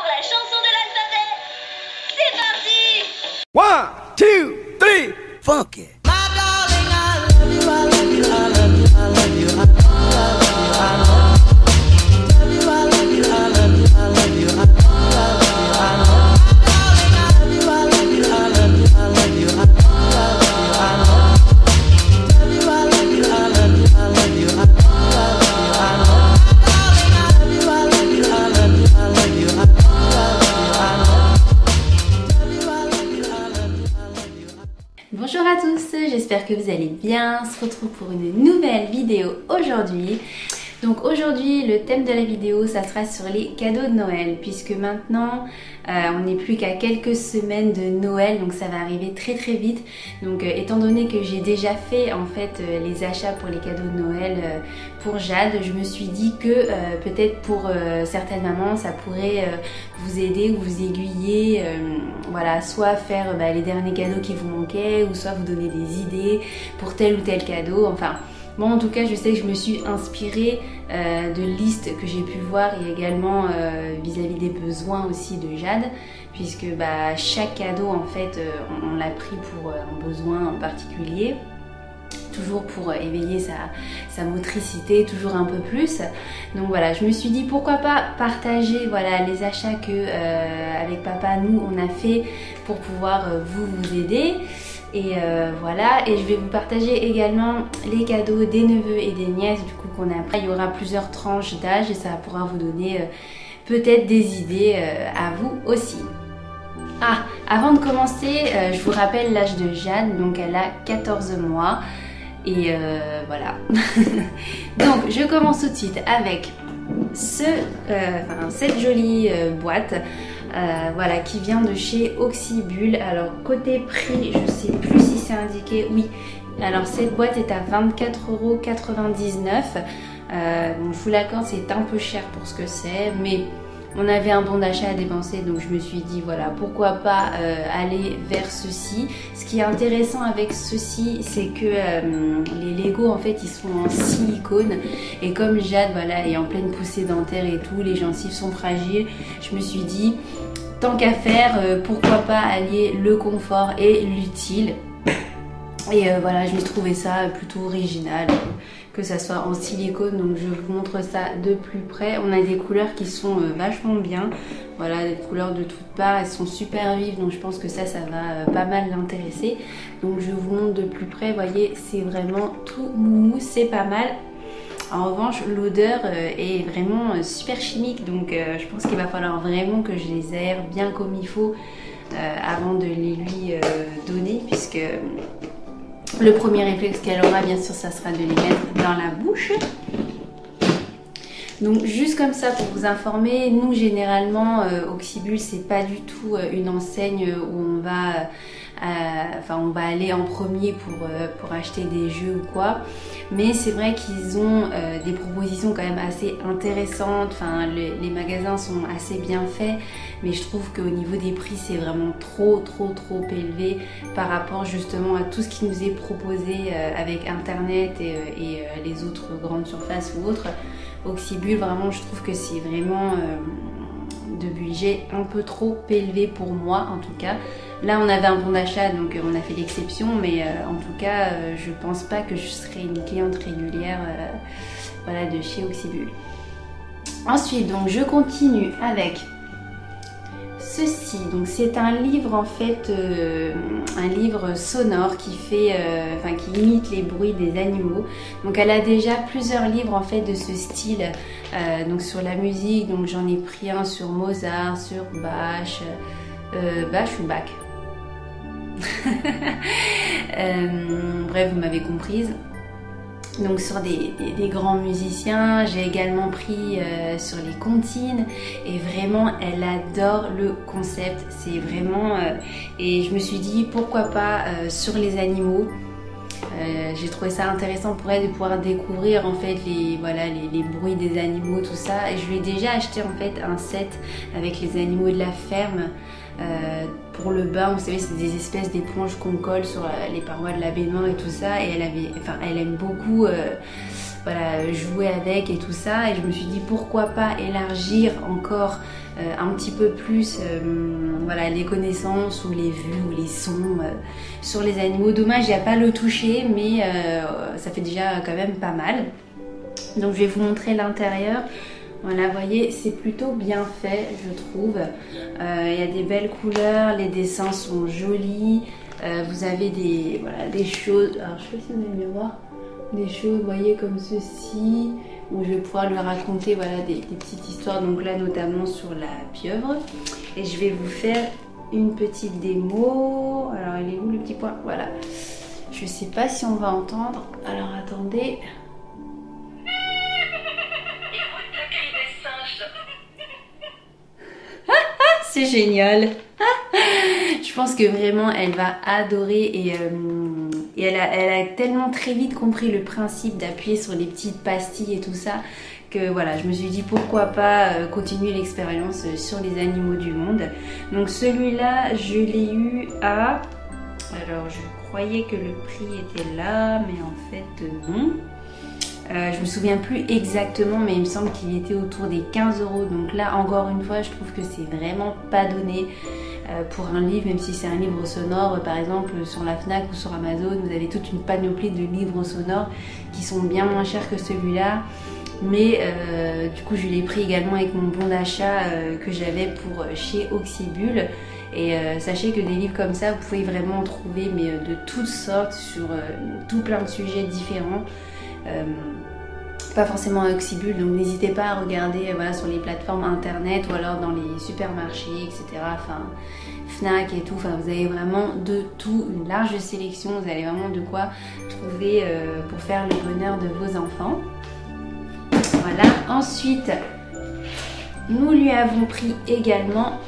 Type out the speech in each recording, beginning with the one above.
pour la chanson de l'alphabet. C'est parti. 1, 2, 3, funky. Bonjour à tous, j'espère que vous allez bien. On se retrouve pour une nouvelle vidéo aujourd'hui. Donc aujourd'hui le thème de la vidéo ça sera sur les cadeaux de Noël, puisque maintenant on n'est plus qu'à quelques semaines de Noël, donc ça va arriver très très vite. Donc étant donné que j'ai déjà fait en fait les achats pour les cadeaux de Noël pour Jade, je me suis dit que peut-être pour certaines mamans ça pourrait vous aider ou vous aiguiller, voilà, soit faire les derniers cadeaux qui vous manquaient, ou soit vous donner des idées pour tel ou tel cadeau, enfin. Moi en tout cas je sais que je me suis inspirée de listes que j'ai pu voir, et également vis-à-vis des besoins aussi de Jade, puisque chaque cadeau en fait on l'a pris pour un besoin en particulier, toujours pour éveiller sa motricité toujours un peu plus. Donc voilà, je me suis dit pourquoi pas partager voilà les achats que avec papa nous on a fait pour pouvoir vous aider. Et voilà, et je vais vous partager également les cadeaux des neveux et des nièces du coup qu'on a pris. Il y aura plusieurs tranches d'âge et ça pourra vous donner peut-être des idées à vous aussi. Ah, avant de commencer, je vous rappelle l'âge de Jade, donc elle a 14 mois et voilà. Donc je commence tout de suite avec cette jolie boîte. Voilà, qui vient de chez Oxybul. Alors côté prix, je sais plus si c'est indiqué. Oui, alors cette boîte est à 24,99 €. Je vous l'accorde, c'est un peu cher pour ce que c'est, mais on avait un bon d'achat à dépenser, donc je me suis dit voilà, pourquoi pas aller vers ceci. Ce qui est intéressant avec ceci, c'est que les Lego en fait ils sont en silicone, et comme Jade voilà est en pleine poussée dentaire et tout, les gencives sont fragiles, je me suis dit tant qu'à faire, pourquoi pas allier le confort et l'utile. Et voilà, je me trouvais ça plutôt original, que ça soit en silicone, donc je vous montre ça de plus près. On a des couleurs qui sont vachement bien, voilà, des couleurs de toutes parts, elles sont super vives, donc je pense que ça va pas mal l'intéresser. Donc je vous montre de plus près, vous voyez, c'est vraiment tout moumou, c'est pas mal. En revanche, l'odeur est vraiment super chimique, donc je pense qu'il va falloir vraiment que je les aère bien comme il faut avant de les lui donner, puisque le premier réflexe qu'elle aura, bien sûr, ça sera de les mettre dans la bouche. Donc juste comme ça pour vous informer, nous généralement Oxybul c'est pas du tout une enseigne où on va aller en premier pour acheter des jeux ou quoi, mais c'est vrai qu'ils ont des propositions quand même assez intéressantes. Enfin les magasins sont assez bien faits, mais je trouve qu'au niveau des prix c'est vraiment trop élevé par rapport justement à tout ce qui nous est proposé avec internet et les autres grandes surfaces ou autres. Oxybul, vraiment je trouve que c'est vraiment de budget un peu trop élevé pour moi en tout cas. Là on avait un bon d'achat, donc on a fait l'exception, mais en tout cas je pense pas que je serai une cliente régulière voilà, de chez Oxybul. Ensuite donc je continue avec ceci. Donc c'est un livre en fait, un livre sonore qui fait, qui imite les bruits des animaux. Donc elle a déjà plusieurs livres en fait de ce style, donc sur la musique. Donc j'en ai pris un sur Mozart, sur Bach, Bach ou Bach. Bref, vous m'avez comprise. Donc sur des grands musiciens. J'ai également pris sur les comptines, et vraiment elle adore le concept, c'est vraiment et je me suis dit pourquoi pas sur les animaux. J'ai trouvé ça intéressant pour elle de pouvoir découvrir en fait les bruits des animaux, tout ça, et je lui ai déjà acheté en fait un set avec les animaux de la ferme pour le bain. Vous savez, c'est des espèces d'éponges qu'on colle sur les parois de la baignoire et tout ça, et elle aime beaucoup voilà, jouer avec et tout ça. Et je me suis dit pourquoi pas élargir encore un petit peu plus voilà, les connaissances ou les vues ou les sons sur les animaux. Dommage, il n'y a pas le toucher, mais ça fait déjà quand même pas mal. Donc je vais vous montrer l'intérieur. Voilà, vous voyez, c'est plutôt bien fait, je trouve. Il y a des belles couleurs, les dessins sont jolis. Vous avez des choses, alors je sais pas si vous allez bien voir, des choses, vous voyez, comme ceci, où je vais pouvoir lui raconter voilà, des petites histoires, donc là notamment sur la pieuvre. Et je vais vous faire une petite démo. Alors il est où le petit point? Voilà. Je sais pas si on va entendre, alors attendez. C'est génial. Je pense que vraiment elle va adorer et elle a tellement très vite compris le principe d'appuyer sur les petites pastilles et tout ça que voilà, je me suis dit pourquoi pas continuer l'expérience sur les animaux du monde. Donc celui-là, je l'ai eu à... Alors je croyais que le prix était là, mais en fait non. Je me souviens plus exactement, mais il me semble qu'il était autour des 15 €. Donc là, encore une fois, je trouve que c'est vraiment pas donné pour un livre, même si c'est un livre sonore. Par exemple, sur la Fnac ou sur Amazon, vous avez toute une panoplie de livres sonores qui sont bien moins chers que celui-là. Mais du coup, je l'ai pris également avec mon bon d'achat que j'avais pour chez Auxibule. Et sachez que des livres comme ça, vous pouvez vraiment en trouver mais, de toutes sortes sur tout plein de sujets différents. Pas forcément à Auxibule, donc n'hésitez pas à regarder voilà, sur les plateformes internet ou alors dans les supermarchés, etc. Enfin, Fnac et tout, enfin, vous avez vraiment de tout, une large sélection, vous avez vraiment de quoi trouver pour faire le bonheur de vos enfants. Voilà, ensuite nous lui avons pris également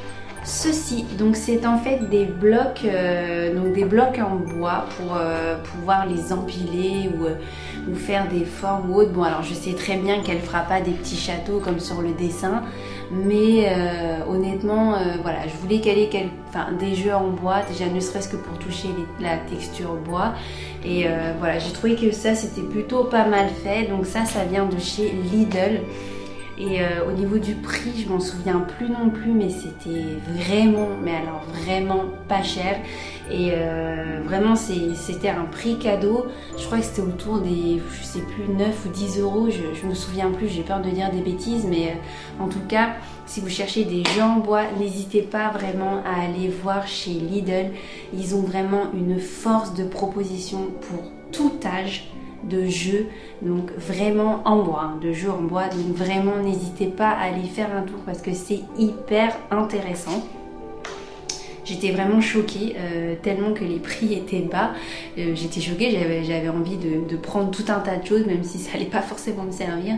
ceci, donc c'est en fait des blocs, en bois pour pouvoir les empiler ou faire des formes ou autres. Bon alors je sais très bien qu'elle fera pas des petits châteaux comme sur le dessin, mais honnêtement voilà, je voulais qu'elle ait des jeux en bois, déjà ne serait-ce que pour toucher la texture bois. Et voilà, j'ai trouvé que ça c'était plutôt pas mal fait, donc ça vient de chez Lidl. Et au niveau du prix, je m'en souviens plus non plus, mais c'était vraiment, mais alors vraiment pas cher. Et vraiment c'était un prix cadeau. Je crois que c'était autour des, je sais plus, 9 ou 10 €. Je me souviens plus, j'ai peur de dire des bêtises, mais en tout cas, si vous cherchez des jeux en bois, n'hésitez pas vraiment à aller voir chez Lidl. Ils ont vraiment une force de proposition pour tout âge de jeux, donc vraiment en bois, de jeux en bois, donc vraiment n'hésitez pas à aller faire un tour parce que c'est hyper intéressant. J'étais vraiment choquée, tellement que les prix étaient bas. J'étais choquée, j'avais envie de prendre tout un tas de choses, même si ça allait pas forcément me servir.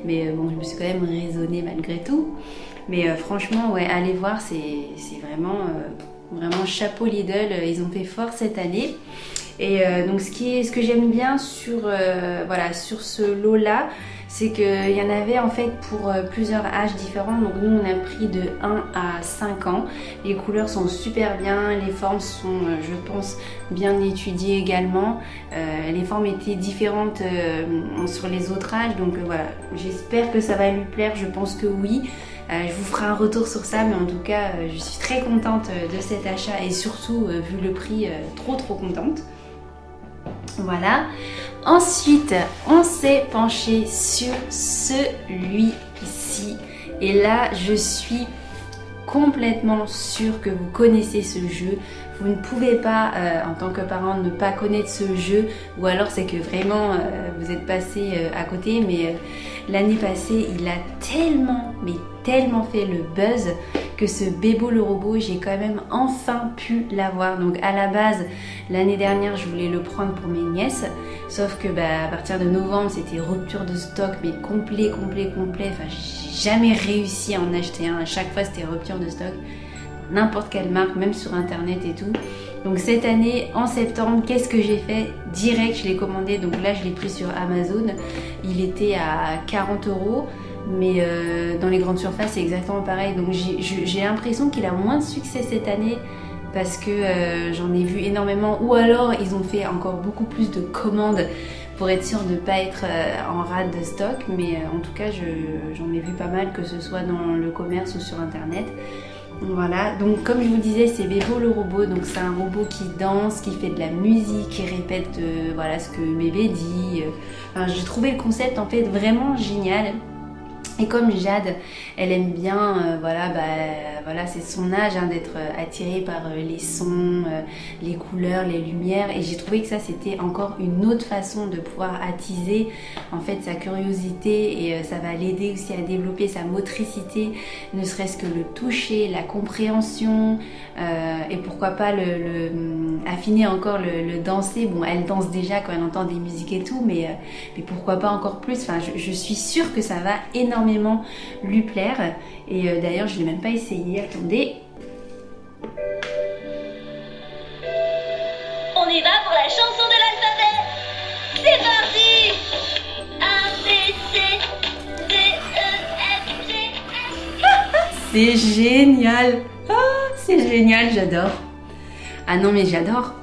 Mais bon, je me suis quand même raisonnée malgré tout. Mais franchement, ouais, allez voir, c'est vraiment, vraiment chapeau Lidl, ils ont fait fort cette année. Et donc ce que j'aime bien sur ce lot là, c'est qu'il y en avait en fait pour plusieurs âges différents. Donc nous on a pris de 1 à 5 ans. Les couleurs sont super bien, les formes sont je pense bien étudiées également. Les formes étaient différentes sur les autres âges, donc voilà, j'espère que ça va lui plaire, je pense que oui. Je vous ferai un retour sur ça, mais en tout cas je suis très contente de cet achat et surtout vu le prix trop contente. Voilà. Ensuite, on s'est penché sur celui-ci. Et là, je suis complètement sûre que vous connaissez ce jeu. Vous ne pouvez pas, en tant que parent, ne pas connaître ce jeu. Ou alors, c'est que vraiment, vous êtes passé à côté. Mais l'année passée, il a tellement fait le buzz que ce Bebo le robot, j'ai quand même enfin pu l'avoir. Donc à la base, l'année dernière, je voulais le prendre pour mes nièces. Sauf que à partir de novembre, c'était rupture de stock, mais complet. Enfin, j'ai jamais réussi à en acheter un. À chaque fois, c'était rupture de stock. N'importe quelle marque, même sur internet et tout. Donc cette année, en septembre, qu'est-ce que j'ai fait? Direct, je l'ai commandé. Donc là, je l'ai pris sur Amazon. Il était à 40 €. Mais dans les grandes surfaces, c'est exactement pareil. Donc j'ai l'impression qu'il a moins de succès cette année parce que j'en ai vu énormément. Ou alors, ils ont fait encore beaucoup plus de commandes pour être sûre de ne pas être en rate de stock. Mais en tout cas, j'en ai vu pas mal, que ce soit dans le commerce ou sur internet. Voilà, donc comme je vous disais, c'est Bebo le robot. Donc c'est un robot qui danse, qui fait de la musique, qui répète voilà ce que bébé dit. Enfin, j'ai trouvé le concept en fait vraiment génial. Et comme Jade, elle aime bien, voilà, c'est son âge hein, d'être attirée par les sons, les couleurs, les lumières. Et j'ai trouvé que ça, c'était encore une autre façon de pouvoir attiser en fait sa curiosité, et ça va l'aider aussi à développer sa motricité, ne serait-ce que le toucher, la compréhension, et pourquoi pas affiner encore le danser. Bon, elle danse déjà quand elle entend des musiques et tout, mais pourquoi pas encore plus. Enfin, je suis sûre que ça va énormément lui plaire. Et d'ailleurs, je l'ai même pas essayé. Attendez. On y va pour la chanson de l'alphabet. C'est parti. A, B, C, D, E, F, G, H. C'est génial. C'est génial, j'adore. Ah non, mais j'adore.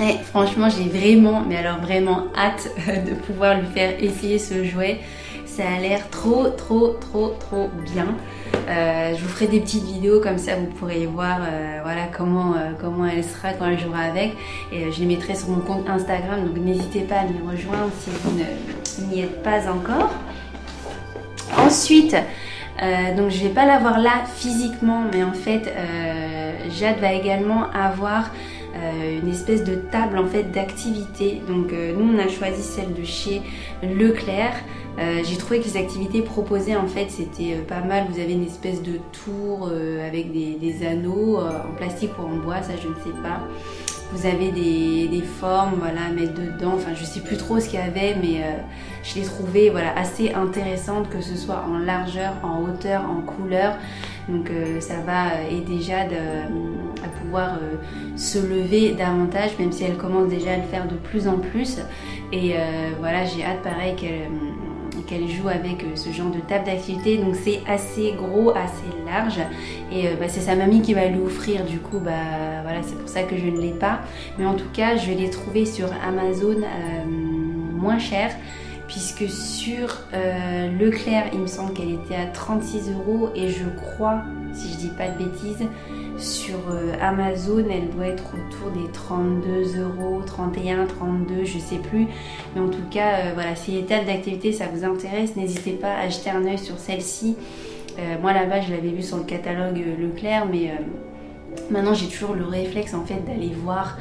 Et franchement, j'ai vraiment, mais alors vraiment hâte de pouvoir lui faire essayer ce jouet. Ça a l'air trop bien. Je vous ferai des petites vidéos comme ça, vous pourrez voir voilà comment elle sera quand elle jouera avec. Et je les mettrai sur mon compte Instagram, donc n'hésitez pas à m'y rejoindre si vous n'y êtes pas encore. Ensuite, donc je vais pas l'avoir là physiquement, mais en fait Jade va également avoir une espèce de table en fait d'activités. Donc nous on a choisi celle de chez Leclerc. J'ai trouvé que les activités proposées en fait c'était pas mal. Vous avez une espèce de tour avec des anneaux en plastique ou en bois, ça je ne sais pas. Vous avez des formes, voilà, à mettre dedans. Enfin, je sais plus trop ce qu'il y avait, mais je l'ai trouvé voilà, assez intéressante, que ce soit en largeur, en hauteur, en couleur. Donc ça va aider Jade à pouvoir se lever davantage, même si elle commence déjà à le faire de plus en plus. Et voilà, j'ai hâte pareil qu'elle joue avec ce genre de table d'activité. Donc c'est assez gros, assez large, et c'est sa mamie qui va lui offrir, du coup voilà, c'est pour ça que je ne l'ai pas. Mais en tout cas je l'ai trouvé sur Amazon moins cher, puisque sur Leclerc il me semble qu'elle était à 36 €, et je crois, si je dis pas de bêtises, sur Amazon elle doit être autour des 32 €, 31, 32, je sais plus. Mais en tout cas voilà, si les tables d'activité ça vous intéresse, n'hésitez pas à jeter un œil sur celle-ci. Moi là-bas je l'avais vue sur le catalogue Leclerc, mais maintenant j'ai toujours le réflexe en fait d'aller voir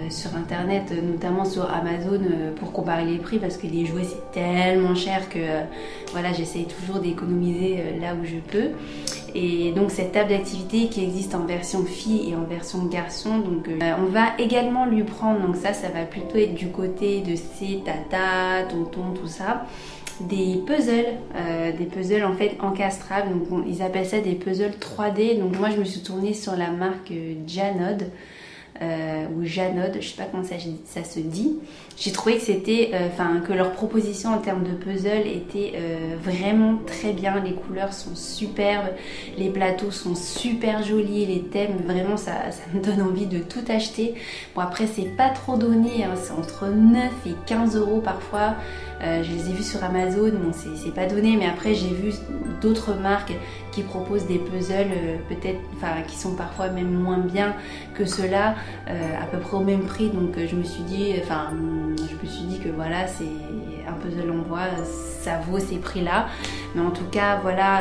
sur internet, notamment sur Amazon, pour comparer les prix, parce que les jouets c'est tellement cher que voilà, j'essaye toujours d'économiser là où je peux. Et donc cette table d'activité qui existe en version fille et en version garçon, donc on va également lui prendre, donc ça va plutôt être du côté de ses tatas, tontons, tout ça, des puzzles en fait encastrables. Donc ils appellent ça des puzzles 3D. Donc moi je me suis tournée sur la marque Janod, ou Janod, je sais pas comment ça se dit. J'ai trouvé que c'était, que leur proposition en termes de puzzle était vraiment très bien. Les couleurs sont superbes, les plateaux sont super jolis, les thèmes, vraiment ça me donne envie de tout acheter. Bon après c'est pas trop donné, hein, c'est entre 9 et 15 € parfois. Je les ai vus sur Amazon, bon c'est pas donné, mais après j'ai vu d'autres marques qui proposent des puzzles peut-être, qui sont parfois même moins bien que ceux-là, à peu près au même prix. Donc je me suis dit que voilà, c'est un puzzle en bois, ça vaut ces prix-là. Mais en tout cas voilà,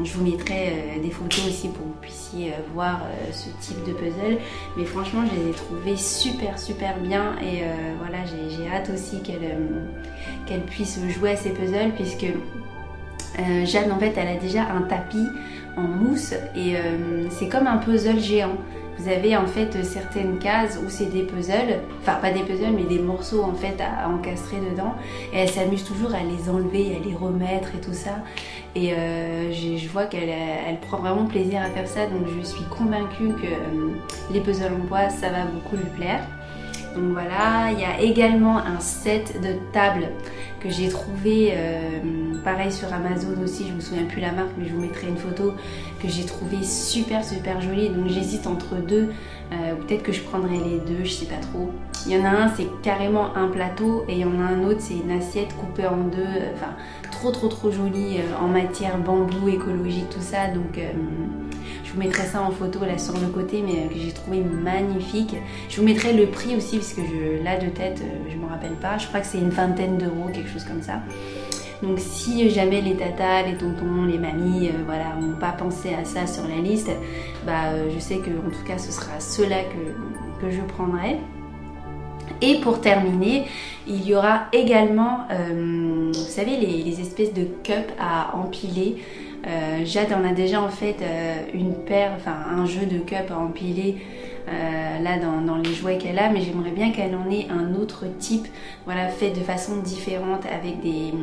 je vous mettrai des photos aussi pour que vous puissiez voir ce type de puzzle. Mais franchement je les ai trouvés super bien, et voilà, j'ai hâte aussi qu'elle puisse jouer à ces puzzles, puisque Jade en fait elle a déjà un tapis en mousse, et c'est comme un puzzle géant. Vous avez en fait certaines cases où c'est des puzzles, enfin pas des puzzles mais des morceaux en fait à encastrer dedans, et elle s'amuse toujours à les enlever, à les remettre et tout ça. Et je vois qu'elle prend vraiment plaisir à faire ça, donc je suis convaincue que les puzzles en bois ça va beaucoup lui plaire. Donc voilà, il y a également un set de table que j'ai trouvé, pareil sur Amazon aussi, je me souviens plus la marque, mais je vous mettrai une photo que j'ai trouvé super jolie. Donc j'hésite entre deux, peut-être que je prendrai les deux, je sais pas trop. Il y en a un, c'est carrément un plateau, et il y en a un autre, c'est une assiette coupée en deux, enfin trop joli, en matière bambou, écologique, tout ça. Donc je vous mettrai ça en photo là sur le côté, mais que j'ai trouvé magnifique. Je vous mettrai le prix aussi, parce que là de tête, je me rappelle pas. Je crois que c'est une vingtaine d'euros, quelque chose comme ça. Donc si jamais les tatas, les tontons, les mamies, voilà, n'ont pas pensé à ça sur la liste, bah je sais que en tout cas ce sera ceux-là que je prendrai. Et pour terminer, il y aura également, vous savez, les espèces de cups à empiler. Jade en a déjà en fait une paire, enfin un jeu de cups à empiler là dans les jouets qu'elle a, mais j'aimerais bien qu'elle en ait un autre type, voilà, fait de façon différente, avec des,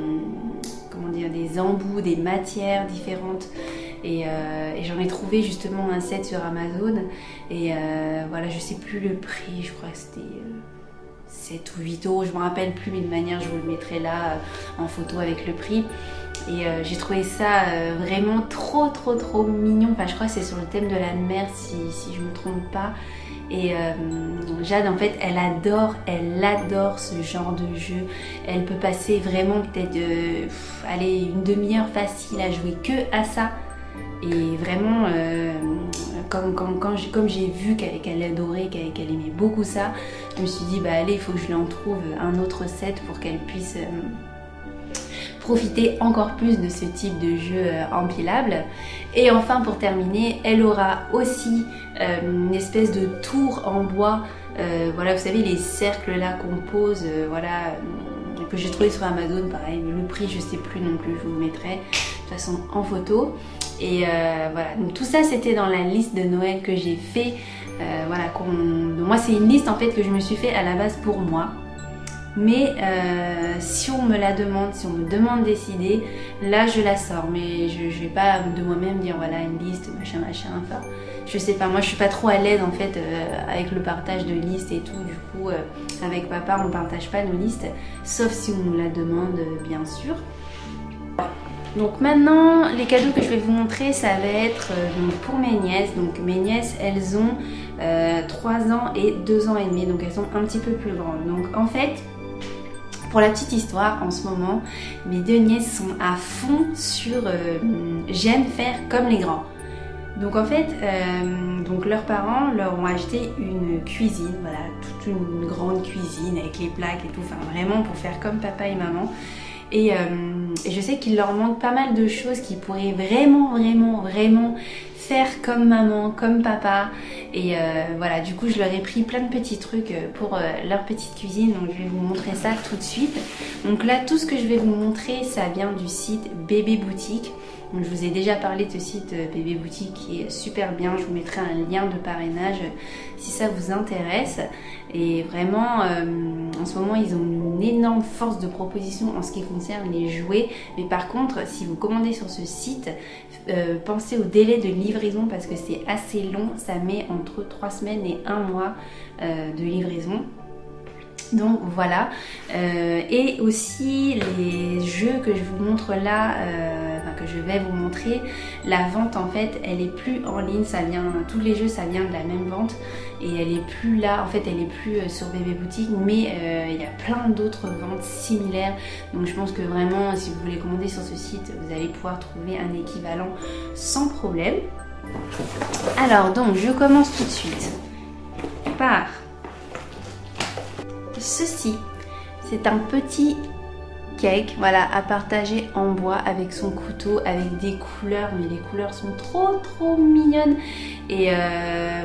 comment dire, des embouts, des matières différentes. Et j'en ai trouvé justement un set sur Amazon, et voilà, je sais plus le prix, je crois que c'était 7 ou 8 euros, je me rappelle plus, mais de manière je vous le mettrai là en photo avec le prix. Et j'ai trouvé ça vraiment trop mignon. Enfin, je crois que c'est sur le thème de la mer, si je me trompe pas. Et Jade, en fait, elle adore ce genre de jeu. Elle peut passer vraiment peut-être allez, une demi-heure facile à jouer que à ça. Et vraiment, comme j'ai vu qu'elle adorait, qu'elle aimait beaucoup ça, je me suis dit, bah allez, il faut que je lui en trouve un autre set pour qu'elle puisse profiter encore plus de ce type de jeu empilable. Et enfin, pour terminer, elle aura aussi une espèce de tour en bois, voilà, vous savez, les cercles là qu'on pose, voilà, que j'ai trouvé sur Amazon, pareil, le prix je sais plus non plus, je vous le mettrai de toute façon en photo. Et voilà, donc tout ça c'était dans la liste de Noël que j'ai fait, voilà, moi c'est une liste en fait que je me suis fait à la base pour moi. Mais si on me la demande, si on me demande décider, là je la sors. Mais je vais pas de moi-même dire voilà une liste, machin, enfin je sais pas, moi je suis pas trop à l'aise en fait avec le partage de listes et tout. Du coup avec papa on partage pas nos listes, sauf si on nous la demande bien sûr. Donc maintenant les cadeaux que je vais vous montrer, ça va être donc pour mes nièces. Donc mes nièces, elles ont 3 ans et 2 ans et demi, donc elles sont un petit peu plus grandes. Donc en fait, pour la petite histoire, en ce moment, mes 2 nièces sont à fond sur j'aime faire comme les grands. Donc en fait, donc leurs parents leur ont acheté une cuisine, voilà, toute une grande cuisine avec les plaques et tout, enfin vraiment pour faire comme papa et maman. Et je sais qu'il leur manque pas mal de choses qui pourraient vraiment faire comme maman, comme papa. Et voilà, du coup je leur ai pris plein de petits trucs pour leur petite cuisine. Donc je vais vous montrer ça tout de suite. Donc là tout ce que je vais vous montrer, ça vient du site Bébé Boutique. Donc, je vous ai déjà parlé de ce site Bébé Boutique qui est super bien. Je vous mettrai un lien de parrainage si ça vous intéresse. Et vraiment, en ce moment, ils ont une énorme force de proposition en ce qui concerne les jouets. Mais par contre, si vous commandez sur ce site, pensez au délai de livraison parce que c'est assez long. Ça met entre 3 semaines et 1 mois de livraison. Donc voilà, et aussi les jeux que je vous montre là, que je vais vous montrer, la vente en fait elle est plus en ligne, ça vient, tous les jeux ça vient de la même vente et elle est plus là, en fait elle est plus sur Bébé Boutique, mais il y a plein d'autres ventes similaires. Donc je pense que vraiment si vous voulez commander sur ce site, vous allez pouvoir trouver un équivalent sans problème. Alors donc je commence tout de suite par ceci. C'est un petit cake, voilà, à partager en bois avec son couteau, avec des couleurs, mais les couleurs sont trop mignonnes. Et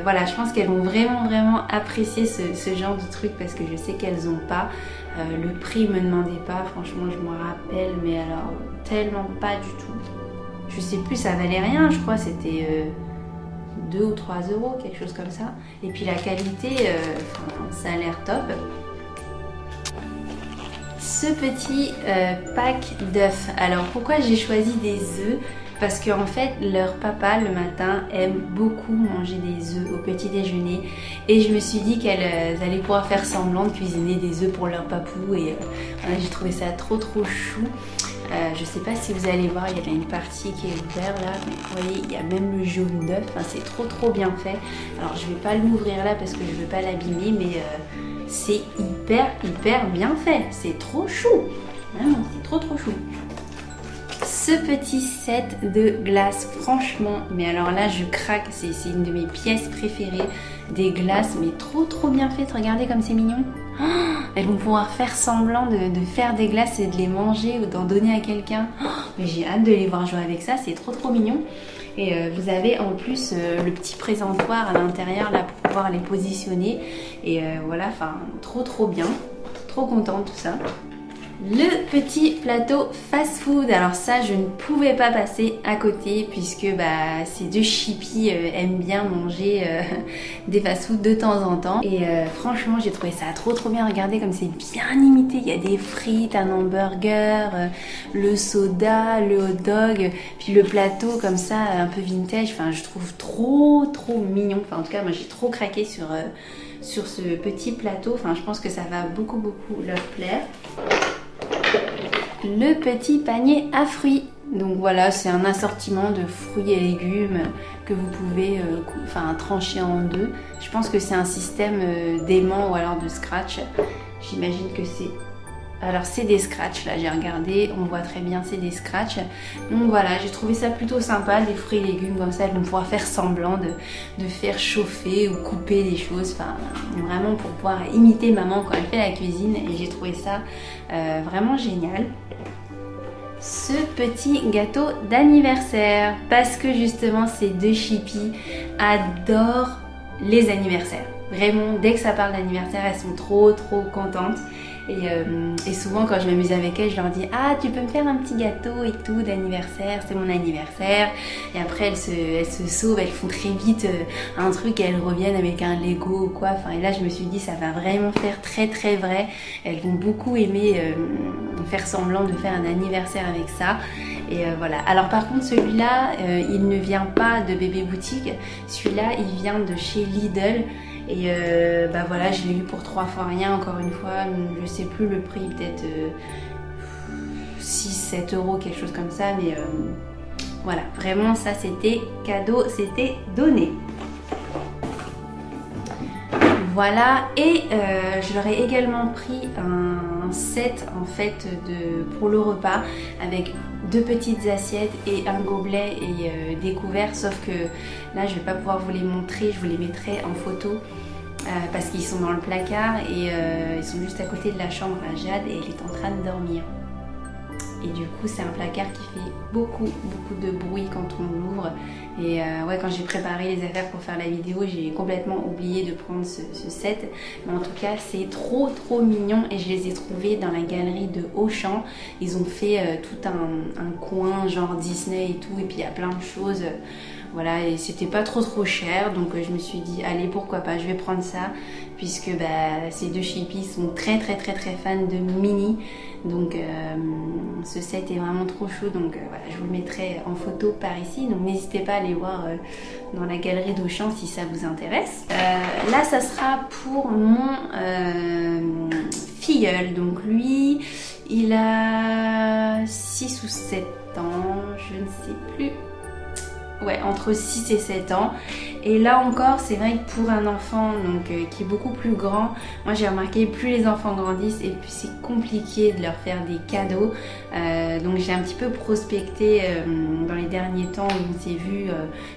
voilà, je pense qu'elles vont vraiment apprécier ce genre de truc parce que je sais qu'elles n'ont pas. Le prix, me demandez pas, franchement je me rappelle, mais alors tellement pas du tout. Je sais plus, ça valait rien, je crois, c'était 2 ou 3 euros, quelque chose comme ça. Et puis la qualité, ça a l'air top. Ce petit pack d'œufs. Alors pourquoi j'ai choisi des œufs? parce qu'en fait leur papa le matin aime beaucoup manger des œufs au petit déjeuner et je me suis dit qu'elles allaient pouvoir faire semblant de cuisiner des œufs pour leur papou et voilà, j'ai trouvé ça trop chou. Je sais pas si vous allez voir, il y a une partie qui est ouverte là, mais vous voyez il y a même le jaune d'œuf, enfin, c'est trop bien fait. Alors je vais pas l'ouvrir là parce que je veux pas l'abîmer, mais c'est hyper bien fait, c'est trop chou, vraiment c'est trop chou. Ce petit set de glaces, franchement, mais alors là je craque, c'est une de mes pièces préférées, des glaces mais trop bien faites, regardez comme c'est mignon. Oh, elles vont pouvoir faire semblant de faire des glaces et de les manger ou d'en donner à quelqu'un. Oh, mais j'ai hâte de les voir jouer avec ça, c'est trop mignon. Et vous avez en plus le petit présentoir à l'intérieur là pour pouvoir les positionner. Et voilà, enfin trop bien, trop contente de tout ça. Le petit plateau fast food, alors ça je ne pouvais pas passer à côté puisque ces deux chippies aiment bien manger des fast food de temps en temps et franchement j'ai trouvé ça trop bien, regardez comme c'est bien imité, il y a des frites, un hamburger, le soda, le hot dog, puis le plateau comme ça un peu vintage, enfin je trouve trop mignon, enfin en tout cas moi j'ai trop craqué sur ce petit plateau, enfin je pense que ça va beaucoup leur plaire. Le petit panier à fruits, donc voilà c'est un assortiment de fruits et légumes que vous pouvez trancher en deux. Je pense que c'est un système d'aimant ou alors de scratch, j'imagine que c'est... Alors c'est des scratchs là, j'ai regardé, on voit très bien c'est des scratchs. Donc voilà, j'ai trouvé ça plutôt sympa, des fruits et légumes comme ça, elles vont pouvoir faire semblant de faire chauffer ou couper des choses, enfin vraiment pour pouvoir imiter maman quand elle fait la cuisine et j'ai trouvé ça vraiment génial. Ce petit gâteau d'anniversaire, parce que justement ces deux chippies adorent les anniversaires. Vraiment, dès que ça parle d'anniversaire, elles sont trop contentes. Et souvent quand je m'amuse avec elles, je leur dis « Ah, tu peux me faire un petit gâteau et tout d'anniversaire, c'est mon anniversaire ». Et après elles se sauvent, elles font très vite un truc et elles reviennent avec un Lego ou quoi. Enfin, et là je me suis dit ça va vraiment faire très vrai. Elles vont beaucoup aimer faire semblant de faire un anniversaire avec ça. Et voilà. Alors par contre celui-là, il ne vient pas de Bébé Boutique. Celui-là, il vient de chez Lidl. Et voilà, je l'ai eu pour 3 fois rien, encore une fois, je sais plus le prix, peut-être 6-7 euros, quelque chose comme ça, mais voilà, vraiment ça c'était cadeau, c'était donné. Voilà, et je leur ai également pris un set en fait pour le repas avec 2 petites assiettes et un gobelet et des couverts, sauf que là je vais pas pouvoir vous les montrer, je vous les mettrai en photo parce qu'ils sont dans le placard et ils sont juste à côté de la chambre à Jade et elle est en train de dormir. Et du coup c'est un placard qui fait beaucoup de bruit quand on l'ouvre. Et ouais, quand j'ai préparé les affaires pour faire la vidéo, j'ai complètement oublié de prendre ce set. Mais en tout cas c'est trop mignon et je les ai trouvés dans la galerie de Auchan. Ils ont fait tout un coin genre Disney et tout, et puis il y a plein de choses. Voilà, et c'était pas trop cher, donc je me suis dit allez pourquoi pas, je vais prendre ça puisque ces deux chippies sont très fans de Minnie, donc ce set est vraiment trop chaud, donc voilà, je vous le mettrai en photo par ici, donc n'hésitez pas à aller voir dans la galerie d'Auchan si ça vous intéresse. Là ça sera pour mon filleul, donc lui il a 6 ou 7 ans, je ne sais plus. Ouais, entre 6 et 7 ans. Et là encore, c'est vrai que pour un enfant donc, qui est beaucoup plus grand, moi j'ai remarqué plus les enfants grandissent et plus c'est compliqué de leur faire des cadeaux. Donc j'ai un petit peu prospecté dans les derniers temps où on s'est vu,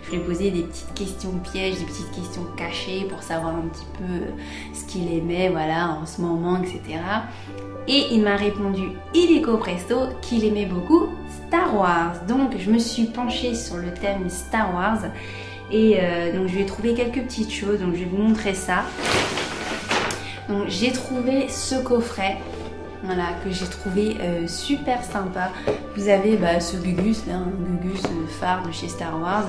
je lui ai posé des petites questions pièges, des petites questions cachées pour savoir un petit peu ce qu'il aimait, voilà, en ce moment, etc. Et il m'a répondu illico presto qu'il aimait beaucoup Star Wars. Donc je me suis penchée sur le thème Star Wars et donc je lui ai trouvé quelques petites choses, donc je vais vous montrer ça. Donc j'ai trouvé ce coffret, voilà, que j'ai trouvé super sympa. Vous avez ce Gugus là, un Gugus phare de chez Star Wars.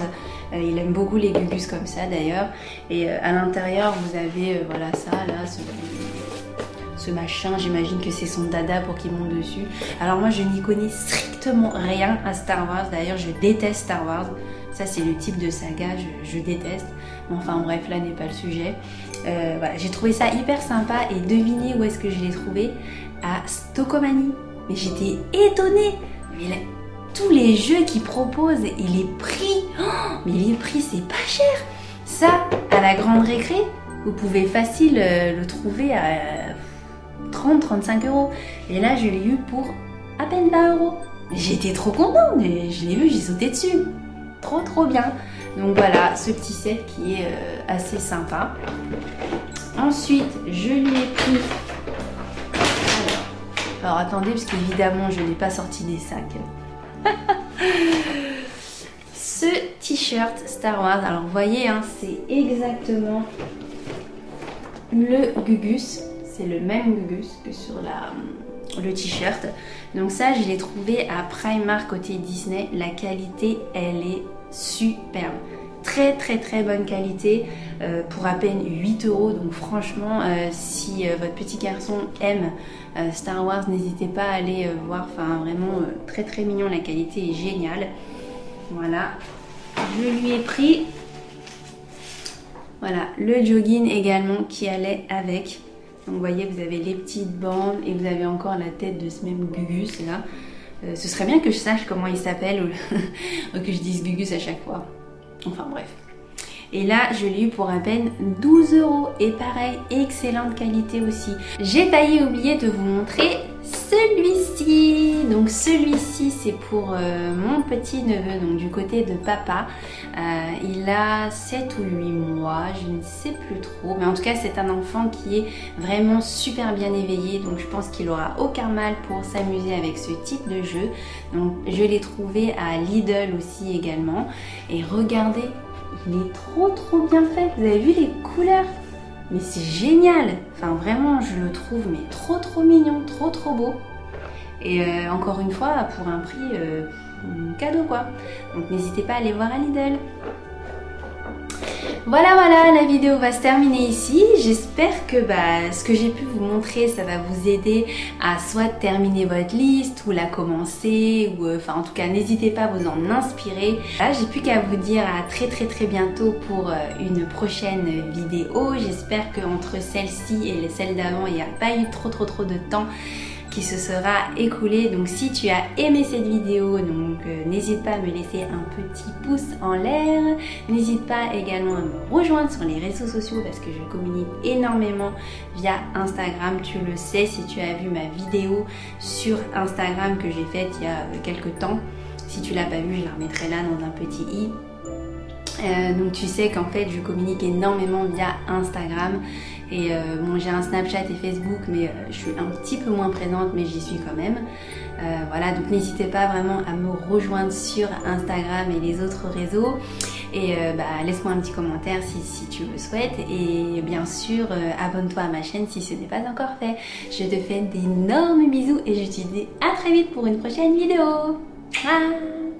Il aime beaucoup les Gugus comme ça d'ailleurs. Et à l'intérieur vous avez voilà ça là, ce machin. J'imagine que c'est son dada pour qu'il monte dessus. Alors moi je n'y connais strictement rien à Star Wars. D'ailleurs je déteste Star Wars. Ça c'est le type de saga, je déteste. Mais enfin bref, là n'est pas le sujet. Voilà, j'ai trouvé ça hyper sympa et devinez où est-ce que je l'ai trouvé? À Stockomanie. Mais j'étais étonnée. Mais là, tous les jeux qu'ils proposent et les prix, mais les prix c'est pas cher. Ça, à la grande récré, vous pouvez facile le trouver à 30-35 €. Et là, je l'ai eu pour à peine 20 €. J'étais trop contente, je l'ai vu, j'ai sauté dessus. Trop bien. Donc voilà, ce petit set qui est assez sympa. Ensuite, je lui ai pris... Alors attendez, parce qu'évidemment, je n'ai pas sorti des sacs. Ce t-shirt Star Wars, alors vous voyez, hein, c'est exactement le Gugus. C'est le même Gugus que sur le t-shirt. Donc ça, je l'ai trouvé à Primark côté Disney. La qualité, elle est superbe. Très bonne qualité pour à peine 8 €. Donc franchement, si votre petit garçon aime Star Wars, n'hésitez pas à aller voir. Enfin vraiment très mignon, la qualité est géniale. Voilà, je lui ai pris voilà, le jogging également qui allait avec. Donc vous voyez, vous avez les petites bandes et vous avez encore la tête de ce même Gugus là. Ce serait bien que je sache comment il s'appelle ou que je dise Gugus à chaque fois. Enfin bref. Et là, je l'ai eu pour à peine 12 €. Et pareil, excellente qualité aussi. J'ai failli oublier de vous montrer celui-ci. Donc celui-ci, c'est pour mon petit neveu, donc du côté de papa. Il a 7 ou 8 mois, je ne sais plus trop. Mais en tout cas, c'est un enfant qui est vraiment super bien éveillé. Donc je pense qu'il aura aucun mal pour s'amuser avec ce type de jeu. Donc je l'ai trouvé à Lidl aussi également. Et regardez, il est trop bien fait. Vous avez vu les couleurs? Mais c'est génial. Enfin vraiment, je le trouve mais trop mignon, trop beau. Et encore une fois, pour un prix cadeau quoi. Donc n'hésitez pas à aller voir à Lidl. Voilà, la vidéo va se terminer ici. J'espère que ce que j'ai pu vous montrer, ça va vous aider à soit terminer votre liste ou la commencer, ou enfin en tout cas n'hésitez pas à vous en inspirer. Là, j'ai plus qu'à vous dire à très bientôt pour une prochaine vidéo. J'espère qu'entre celle-ci et celle d'avant, il n'y a pas eu trop de temps qui se sera écoulé. Donc si tu as aimé cette vidéo, donc n'hésite pas à me laisser un petit pouce en l'air. N'hésite pas également à me rejoindre sur les réseaux sociaux parce que je communique énormément via Instagram. Tu le sais si tu as vu ma vidéo sur Instagram que j'ai faite il y a quelques temps. Si tu l'as pas vue, je la remettrai là dans un petit i. Donc tu sais qu'en fait je communique énormément via Instagram et bon, j'ai un Snapchat et Facebook mais je suis un petit peu moins présente mais j'y suis quand même. Voilà, donc n'hésitez pas vraiment à me rejoindre sur Instagram et les autres réseaux et laisse-moi un petit commentaire si tu le souhaites et bien sûr abonne-toi à ma chaîne si ce n'est pas encore fait. Je te fais d'énormes bisous et je te dis à très vite pour une prochaine vidéo. Bye.